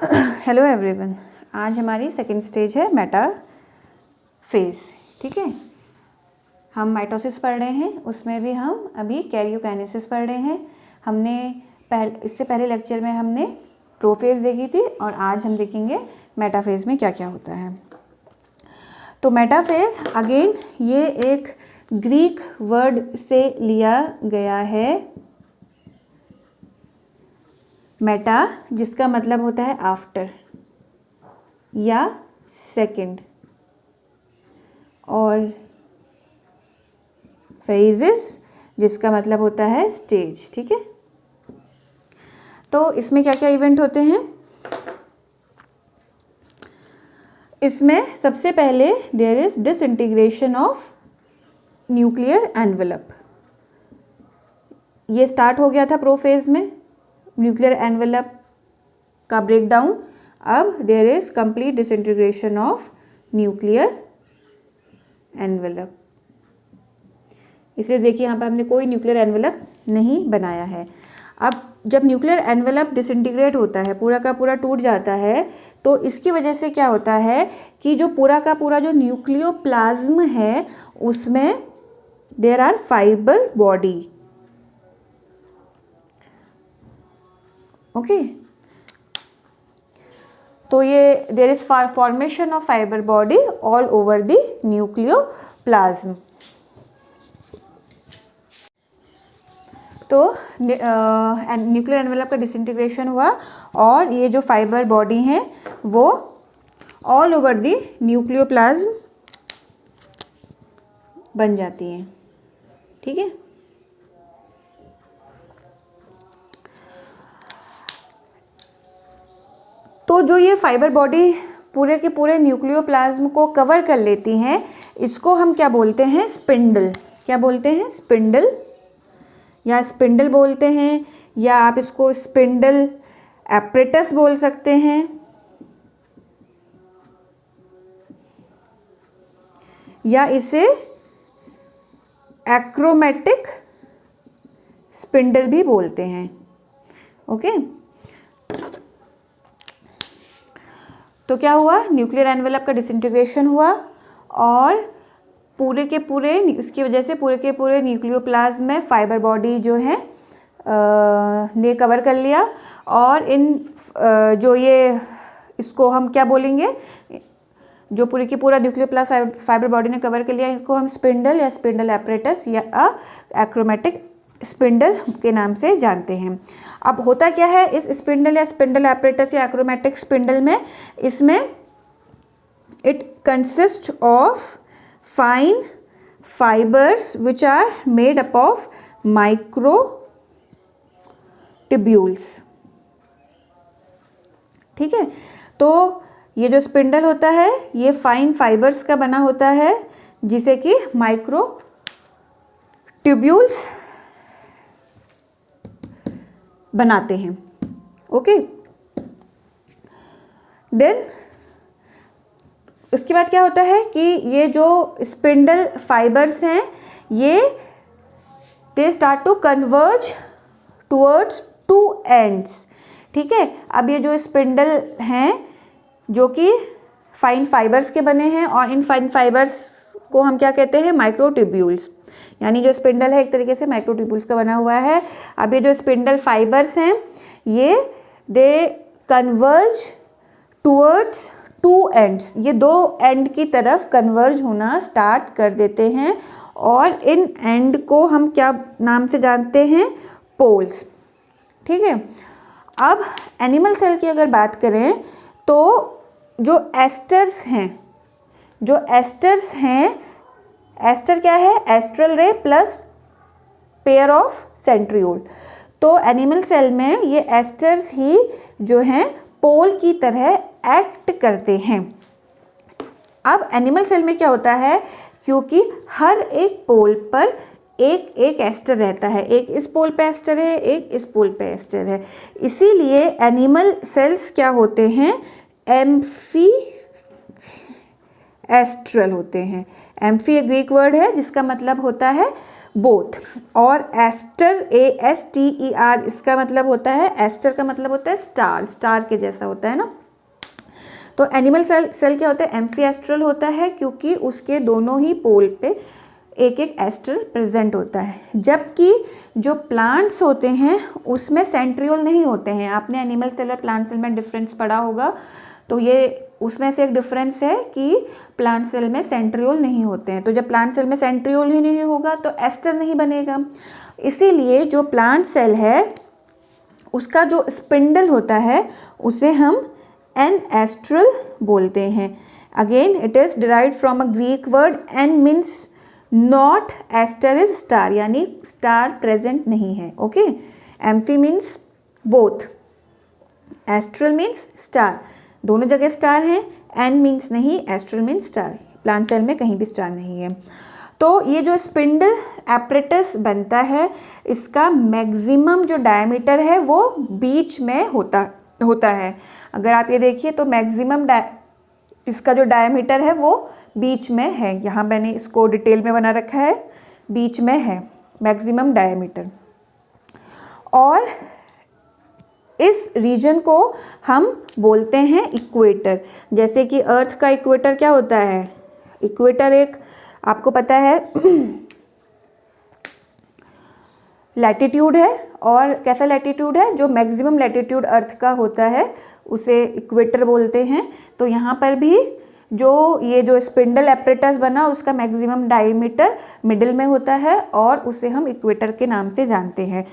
Hello everyone, आज हमारी second stage है मेटाफेज। ठीक है, हम माइटोसिस पढ़ रहे हैं, उसमें भी हम अभी कैरियोकाइनेसिस पढ़ रहे हैं। हमने इससे पहले लेक्चर में हमने प्रोफेज देखी थी और आज हम देखेंगे मेटाफेज में क्या क्या होता है। तो मेटाफेज अगेन ये एक ग्रीक वर्ड से लिया गया है, मेटा, जिसका मतलब होता है आफ्टर या सेकंड, और फेजेस जिसका मतलब होता है स्टेज। ठीक है, तो इसमें क्या क्या इवेंट होते हैं? इसमें सबसे पहले there is disintegration of nuclear envelope. ये स्टार्ट हो गया था प्रोफेज में, न्यूक्लियर एनवेलप का ब्रेकडाउन। अब there is complete disintegration of nuclear envelope. इसलिए देखिए यहाँ पर हमने कोई न्यूक्लियर एनवेलप नहीं बनाया है। अब जब न्यूक्लियर एनवेलप डिसइंटीग्रेट होता है, पूरा का पूरा टूट जाता है, तो इसकी वजह से क्या होता है कि जो पूरा का पूरा जो न्यूक्लियोप्लाज्म है उसमें there are fibre body. Okay, तो ये there is formation of fibre body all over the nucleoplasm. तो न्यूक्लियर एनवेलप का डिसइंटीग्रेशन हुआ और ये जो फाइबर बॉडी हैं वो ऑल ओवर द न्यूक्लियोप्लाज्म बन जाती हैं। ठीक है, तो जो ये फाइबर बॉडी पूरे के पूरे न्यूक्लियोप्लाज्म को कवर कर लेती हैं, इसको हम क्या बोलते हैं? स्पिंडल। क्या बोलते हैं? स्पिंडल, या स्पिंडल बोलते हैं, या आप इसको स्पिंडल एपरेटस बोल सकते हैं, या इसे एक्रोमेटिक स्पिंडल भी बोलते हैं। ओके, तो क्या हुआ? न्यूक्लियर एनवेलप का डिसइंटीग्रेशन हुआ और पूरे के पूरे इसकी वजह से पूरे के पूरे न्यूक्लियोप्लाज्म में फाइबर बॉडी जो है ने कवर कर लिया। और इन जो ये इसको हम क्या बोलेंगे, जो पूरे की पूरा न्यूक्लियोप्लाज्म फाइबर बॉडी ने कवर कर लिया, इसको हम स्पिंडल या स्पिंडल एपरेटस या एक्रोमेटिक स्पिंडल के नाम से जानते हैं। अब होता क्या है इस स्पिंडल या स्पिंडल एपरेटस या एक्रोमेटिक स्पिंडल में? इसमें it consist of fine fibres which are made up of microtubules. ठीक है, तो ये जो स्पिंडल होता है ये फाइन फाइबर्स का बना होता है, जिसे कि माइक्रो ट्यूब्यूल्स बनाते हैं। ओके, देन उसके बाद क्या होता है कि ये जो स्पिंडल फाइबर्स हैं ये they start to converge towards two ends. ठीक है, अब ये जो स्पिंडल हैं जो कि फाइन फाइबर्स के बने हैं, और इन फाइन फाइबर्स को हम क्या कहते हैं? माइक्रोट्यूब्यूल्स। यानी जो स्पिंडल है एक तरीके से माइक्रोट्यूब्यूल्स का बना हुआ है। अब ये जो स्पिंडल फाइबर्स हैं ये दे कन्वर्ज टुवर्ड्स टू एंड्स, ये दो एंड की तरफ कन्वर्ज होना स्टार्ट कर देते हैं, और इन एंड को हम क्या नाम से जानते हैं? पोल्स। ठीक है, अब एनिमल सेल की अगर बात करें तो जो एस्टर्स हैं, एस्टर क्या है? एस्ट्रल रे प्लस पेयर ऑफ सेंट्रियोल। तो एनिमल सेल में ये एस्टर्स ही जो हैं पोल की तरह एक्ट करते हैं। अब एनिमल सेल में क्या होता है, क्योंकि हर एक पोल पर एक एक एस्टर रहता है, एक इस पोल पे एस्टर है, एक इस पोल पे एस्टर है, इसीलिए एनिमल सेल्स क्या होते हैं? एम्फी एस्ट्रल होते हैं। एम्फी एक ग्रीक वर्ड है जिसका मतलब होता है बोथ। और एस्टर, ASTER, इसका मतलब होता है, एस्टर का मतलब होता है स्टार, स्टार के जैसा होता है ना। तो एनिमल सेल क्या होता है, एम्फीएस्ट्रल होता है, क्योंकि उसके दोनों ही पोल पे एक एक एस्टर प्रेजेंट होता है। जबकि जो प्लांट्स होते हैं उसमें सेंट्रियोल नहीं होते हैं। आपने एनिमल सेल और प्लांट सेल में डिफरेंस पढ़ा होगा, तो ये उसमें से एक डिफरेंस है कि प्लांट सेल में सेंट्रियोल नहीं होते हैं। तो जब प्लांट सेल में सेंट्रियोल ही नहीं होगा तो एस्टर नहीं बनेगा। इसीलिए जो प्लांट सेल है उसका जो स्पिंडल होता है उसे हम एनेस्ट्रल बोलते हैं। Again it is derived from a Greek word, an means not, aster is star, यानी स्टार प्रेजेंट नहीं है। Okay, amphi means both, astral means star, दोनों जगह स्टार है। एन मीन्स नहीं, astral means star, plant cell में कहीं भी स्टार नहीं है। तो ये जो स्पिंडल एपरेटस बनता है इसका मैक्सिमम जो डायमीटर है वो बीच में होता है। अगर आप ये देखिए तो मैक्सिमम इसका जो डायमीटर है वो बीच में है। यहाँ मैंने इसको डिटेल में बना रखा है, बीच में है मैक्सिमम डायमीटर। और इस रीजन को हम बोलते हैं इक्वेटर। जैसे कि अर्थ का इक्वेटर क्या होता है, इक्वेटर एक आपको पता है लैटिट्यूड है। और कैसा लैटिट्यूड है, जो मैक्सिमम लैटिट्यूड अर्थ का होता है उसे इक्वेटर बोलते हैं। तो यहाँ पर भी ये जो स्पिंडल एपरेटस बना उसका मैक्सिमम डायमीटर मिडिल में होता है और उसे हम इक्वेटर के नाम से जानते हैं।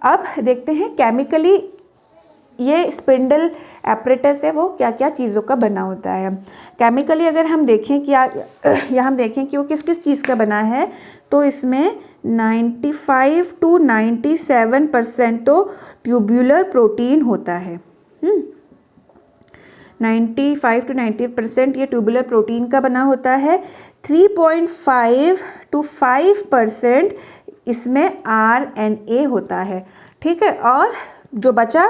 अब देखते हैं केमिकली ये स्पिंडल एपरेटस है वो क्या क्या चीज़ों का बना होता है। केमिकली अगर हम देखें कि या हम देखें कि वो किस किस चीज़ का बना है, तो इसमें 95 to 97% तो ट्यूबुलर प्रोटीन होता है। 95 to 90% ये ट्यूबुलर प्रोटीन का बना होता है। 3.5 to 5% इसमें RNA होता है। ठीक है, और जो बचा,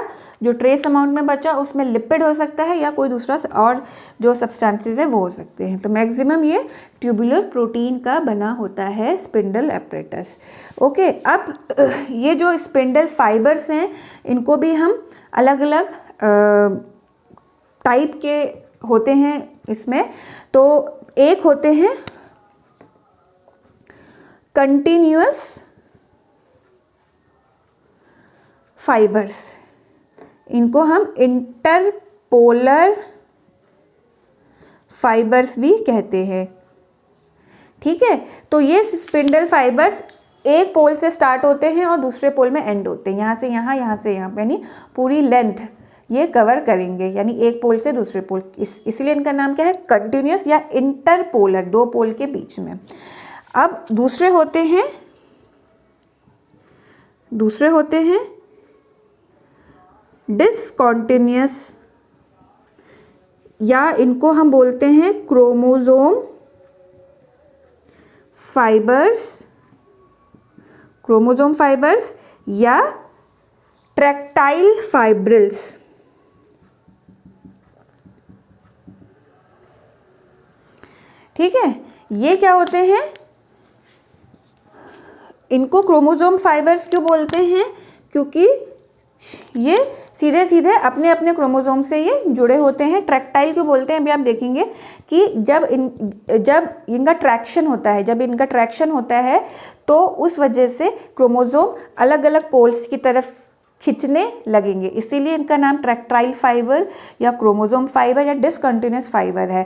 जो ट्रेस अमाउंट में बचा उसमें लिपिड हो सकता है या कोई दूसरा और जो सब्सटेंसेस है वो हो सकते हैं। तो मैक्सिमम ये ट्यूबुलर प्रोटीन का बना होता है स्पिंडल एपरेटस। ओके, अब ये जो स्पिंडल फाइबर्स हैं इनको भी हम अलग अलग टाइप के होते हैं इसमें। तो एक होते हैं कंटिन्यूअस फाइबर्स, इनको हम इंटरपोलर फाइबर्स भी कहते हैं। ठीक है, तो ये स्पिंडल फाइबर्स एक पोल से स्टार्ट होते हैं और दूसरे पोल में एंड होते हैं। यहाँ से यहाँ, यहाँ से यहाँ, यानी पूरी लेंथ ये कवर करेंगे, यानी एक पोल से दूसरे पोल। इसलिए इनका नाम क्या है, कंटिन्यूअस या इंटरपोलर, दो पोल के बीच में। अब दूसरे होते हैं डिसकंटिन्यूअस, या इनको हम बोलते हैं क्रोमोसोम फाइबर्स या ट्रैक्टाइल फाइब्रिल्स। ठीक है, ये क्या होते हैं, इनको क्रोमोसोम फाइबर्स क्यों बोलते हैं, क्योंकि ये सीधे सीधे अपने अपने क्रोमोसोम से ये जुड़े होते हैं। ट्रैक्टाइल क्यों बोलते हैं, अभी आप देखेंगे कि जब इनका ट्रैक्शन होता है तो उस वजह से क्रोमोसोम अलग अलग पोल्स की तरफ खिंचने लगेंगे, इसीलिए इनका नाम ट्रैक्टाइल फाइबर या क्रोमोसोम फाइबर या डिसकंटिन्यूअस फाइबर है।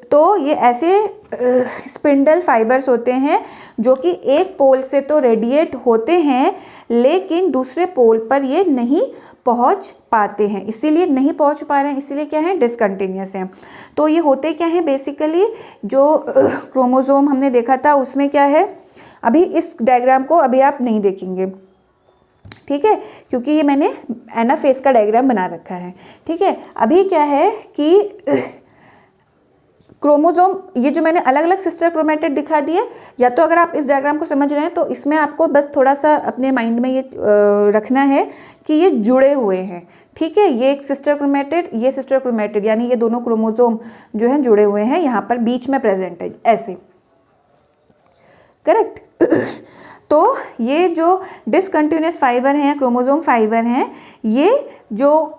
तो ये ऐसे स्पिंडल फाइबर्स होते हैं जो कि एक पोल से तो रेडिएट होते हैं लेकिन दूसरे पोल पर ये नहीं पहुंच पाते हैं, इसीलिए नहीं पहुंच पा रहे हैं, इसीलिए क्या है, डिसकंटिन्यूअस हैं। तो ये होते क्या हैं, बेसिकली जो क्रोमोसोम हमने देखा था उसमें क्या है, अभी इस डायग्राम को अभी आप नहीं देखेंगे, ठीक है, क्योंकि ये मैंने एनाफेज का डायग्राम बना रखा है। ठीक है, अभी क्या है कि क्रोमोसोम, ये जो मैंने अलग अलग सिस्टर क्रोमेटिड दिखा दिए, या तो अगर आप इस डायग्राम को समझ रहे हैं तो इसमें आपको बस थोड़ा सा अपने माइंड में ये रखना है कि ये जुड़े हुए हैं। ठीक है, ये एक सिस्टर क्रोमेटिड, ये सिस्टर क्रोमेटिड, यानी ये दोनों क्रोमोसोम जो हैं जुड़े हुए हैं, यहाँ पर बीच में प्रेजेंट है ऐसे, करेक्ट। तो ये जो डिसकंटिन्यूस फाइबर हैं, क्रोमोसोम फाइबर हैं, ये जो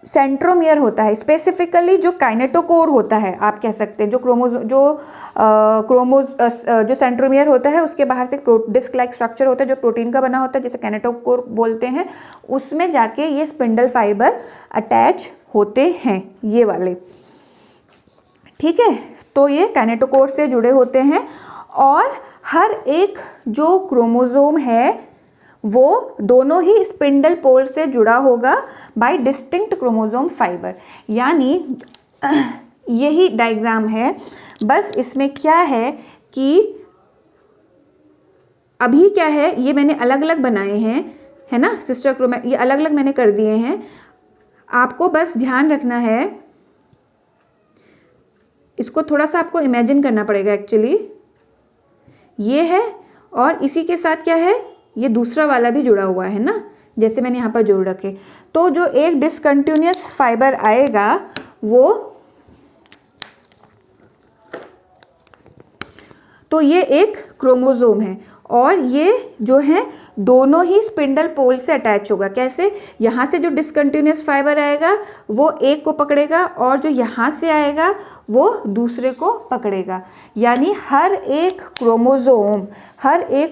सेंट्रोमियर होता है, स्पेसिफिकली जो काइनेटोकोर होता है, आप कह सकते हैं, जो सेंट्रोमियर होता है उसके बाहर से डिस्क लाइक स्ट्रक्चर होता है जो प्रोटीन का बना होता है, जिसे काइनेटोकोर बोलते हैं, उसमें जाके ये स्पिंडल फाइबर अटैच होते हैं, ये वाले। ठीक है, तो ये काइनेटोकोर से जुड़े होते हैं और हर एक जो क्रोमोसोम है वो दोनों ही स्पिंडल पोल से जुड़ा होगा बाय डिस्टिंक्ट क्रोमोसोम फाइबर। यानी यही डायग्राम है, बस इसमें क्या है कि अभी क्या है, ये मैंने अलग अलग बनाए हैं, है ना, सिस्टर क्रोमेट ये अलग अलग मैंने कर दिए हैं। आपको बस ध्यान रखना है, इसको थोड़ा सा आपको इमेजिन करना पड़ेगा एक्चुअली। ये है और इसी के साथ क्या है, ये दूसरा वाला भी जुड़ा हुआ है ना, जैसे मैंने यहाँ पर जोड़ रखे। तो जो एक डिसकंटिन्यूस फाइबर आएगा वो, तो ये एक क्रोमोसोम है और ये जो है दोनों ही स्पिंडल पोल से अटैच होगा। कैसे, यहाँ से जो डिसकंटिन्यूस फाइबर आएगा वो एक को पकड़ेगा और जो यहाँ से आएगा वो दूसरे को पकड़ेगा। यानी हर एक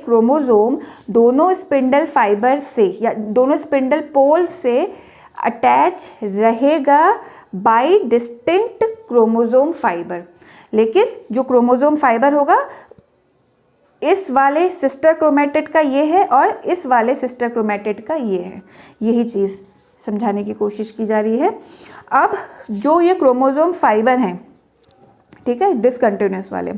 क्रोमोसोम दोनों स्पिंडल फाइबर से या दोनों स्पिंडल पोल से अटैच रहेगा बाय डिस्टिंक्ट क्रोमोसोम फाइबर। लेकिन जो क्रोमोसोम फाइबर होगा, इस वाले सिस्टर क्रोमेटिड का ये है और इस वाले सिस्टर क्रोमेटिड का ये है। यही चीज़ समझाने की कोशिश की जा रही है। अब जो ये क्रोमोसोम फाइबर हैं, ठीक है, डिसकंटिन्यूस वाले,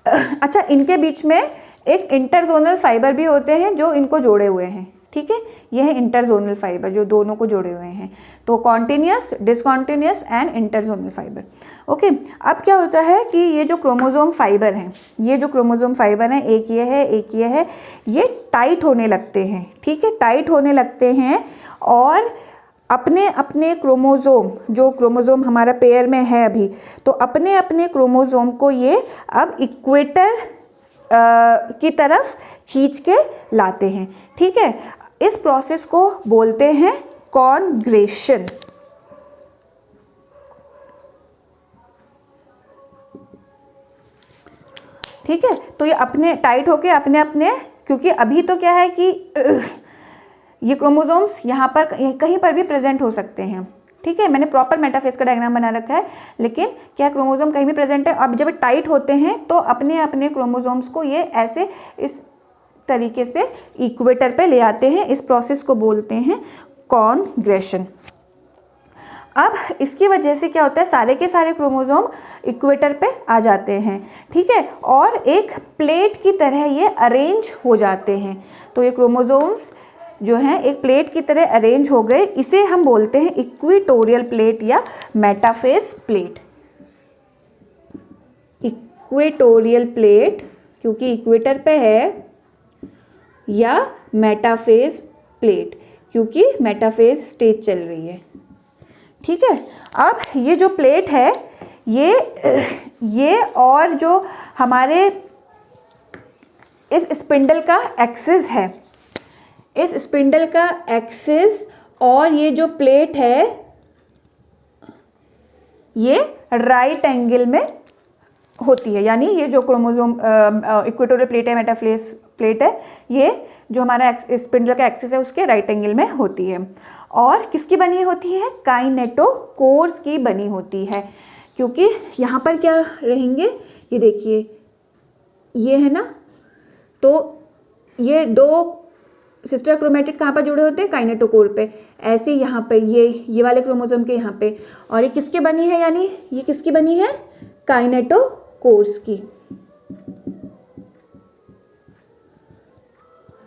अच्छा, इनके बीच में एक इंटरजोनल फाइबर भी होते हैं जो इनको जोड़े हुए हैं। ठीक है, यह है इंटरजोनल फाइबर जो दोनों को जोड़े हुए हैं। तो continuous, discontinuous and interzonal fibre. Okay, अब क्या होता है कि ये जो क्रोमोसोम फाइबर हैं, एक ये है, एक ये है, ये टाइट होने लगते हैं। ठीक है, टाइट होने लगते हैं और अपने अपने क्रोमोसोम, जो क्रोमोसोम हमारा पेयर में है अभी, तो अपने अपने क्रोमोसोम को ये अब इक्वेटर की तरफ खींच के लाते हैं। ठीक है, इस प्रोसेस को बोलते हैं कॉन्ग्रेशन। ठीक है, तो ये अपने टाइट होके अपने अपने, क्योंकि अभी तो क्या है कि ये क्रोमोसोम्स यहाँ पर कहीं पर भी प्रेजेंट हो सकते हैं। ठीक है, मैंने प्रॉपर मेटाफेज का डायग्राम बना रखा है, लेकिन क्या क्रोमोसोम कहीं भी प्रेजेंट है। अब जब टाइट होते हैं तो अपने अपने क्रोमोसोम्स को ये ऐसे इस तरीके से इक्वेटर पे ले आते हैं। इस प्रोसेस को बोलते हैं कॉन्ग्रेशन। अब इसकी वजह से क्या होता है, सारे के सारे क्रोमोसोम इक्वेटर पे आ जाते हैं। ठीक है, और एक प्लेट की तरह ये अरेंज हो जाते हैं। तो ये क्रोमोसोम्स जो हैं एक प्लेट की तरह अरेंज हो गए। इसे हम बोलते हैं इक्वेटोरियल प्लेट या मेटाफेज प्लेट। इक्वेटोरियल प्लेट क्योंकि इक्वेटर पे है, या मेटाफेज प्लेट क्योंकि मेटाफेज स्टेज चल रही है। ठीक है, अब ये जो प्लेट है, ये और जो हमारे इस स्पिंडल का एक्सिस है, इस स्पिंडल का एक्सिस और ये जो प्लेट है, ये राइट एंगल में होती है। यानी ये जो क्रोमोसोम इक्वेटोरियल प्लेट है, मेटाफेज प्लेट है, ये जो हमारा स्पिंडल का एक्सिस है उसके राइट एंगल में होती है। और किसकी बनी होती है, काइनेटोकोर्स की बनी होती है। क्योंकि यहाँ पर क्या रहेंगे, ये देखिए, ये है ना, तो ये दो सिस्टर क्रोमेटिड कहाँ पर जुड़े होते हैं, काइनेटोकोर पे। ऐसे यहाँ पे ये वाले क्रोमोसोम के यहाँ पे, और ये किसके बनी है, यानी ये किसकी बनी है, काइनेटोकोर्स की।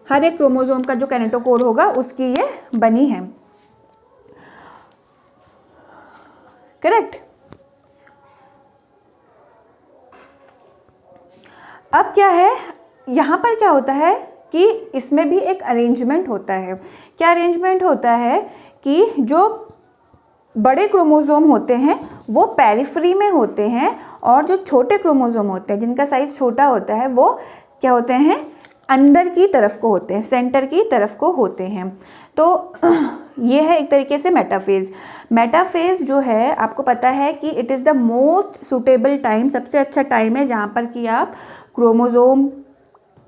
हर एक क्रोमोसोम का जो काइनेटोकोर होगा उसकी ये बनी है। करेक्ट। अब क्या है, यहाँ पर क्या होता है कि इसमें भी एक अरेंजमेंट होता है। क्या अरेंजमेंट होता है कि जो बड़े क्रोमोसोम होते हैं वो पेरिफेरी में होते हैं, और जो छोटे क्रोमोसोम होते हैं जिनका साइज छोटा होता है वो क्या होते हैं, अंदर की तरफ को होते हैं, सेंटर की तरफ को होते हैं। तो ये है एक तरीके से मेटाफेज। मेटाफेज जो है आपको पता है कि it is the most suitable time, सबसे अच्छा टाइम है जहाँ पर कि आप क्रोमोसोम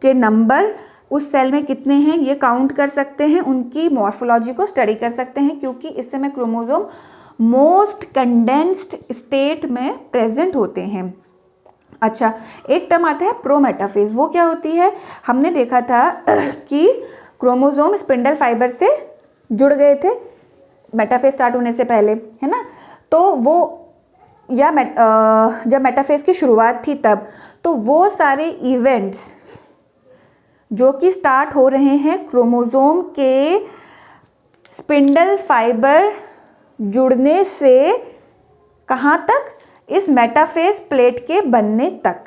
के नंबर उस सेल में कितने हैं ये काउंट कर सकते हैं, उनकी मॉर्फोलॉजी को स्टडी कर सकते हैं, क्योंकि इस समय क्रोमोसोम मोस्ट कंडेंस्ड स्टेट में प्रेजेंट होते हैं। अच्छा, एक टर्म आता है प्रोमेटाफेज। वो क्या होती है, हमने देखा था कि क्रोमोसोम स्पिंडल फाइबर से जुड़ गए थे मेटाफेज स्टार्ट होने से पहले, है ना। तो वो या जब मेटाफेज की शुरुआत थी तब, तो वो सारे इवेंट्स जो कि स्टार्ट हो रहे हैं क्रोमोसोम के स्पिंडल फाइबर जुड़ने से कहाँ तक, इस मेटाफेज प्लेट के बनने तक,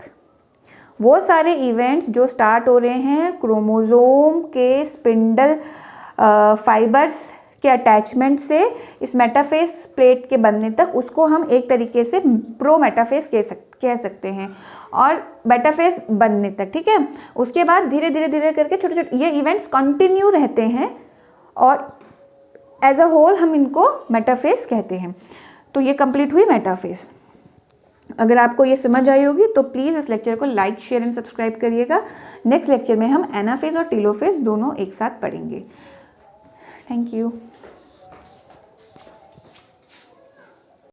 वो सारे इवेंट्स जो स्टार्ट हो रहे हैं क्रोमोसोम के स्पिंडल फाइबर्स के अटैचमेंट से इस मेटाफेज प्लेट के बनने तक, उसको हम एक तरीके से प्रोमेटाफेज कह सकते हैं, और मेटाफेज बनने तक, ठीक है। उसके बाद धीरे धीरे करके छोटे छोटे ये इवेंट्स कंटिन्यू रहते हैं, और एज अ होल हम इनको मेटाफेज कहते हैं। तो ये कंप्लीट हुई मेटाफेज। अगर आपको ये समझ आई होगी तो प्लीज़ इस लेक्चर को लाइक, शेयर एंड सब्सक्राइब करिएगा। नेक्स्ट लेक्चर में हम एनाफेज और टेलोफेज दोनों एक साथ पढ़ेंगे। Thank you.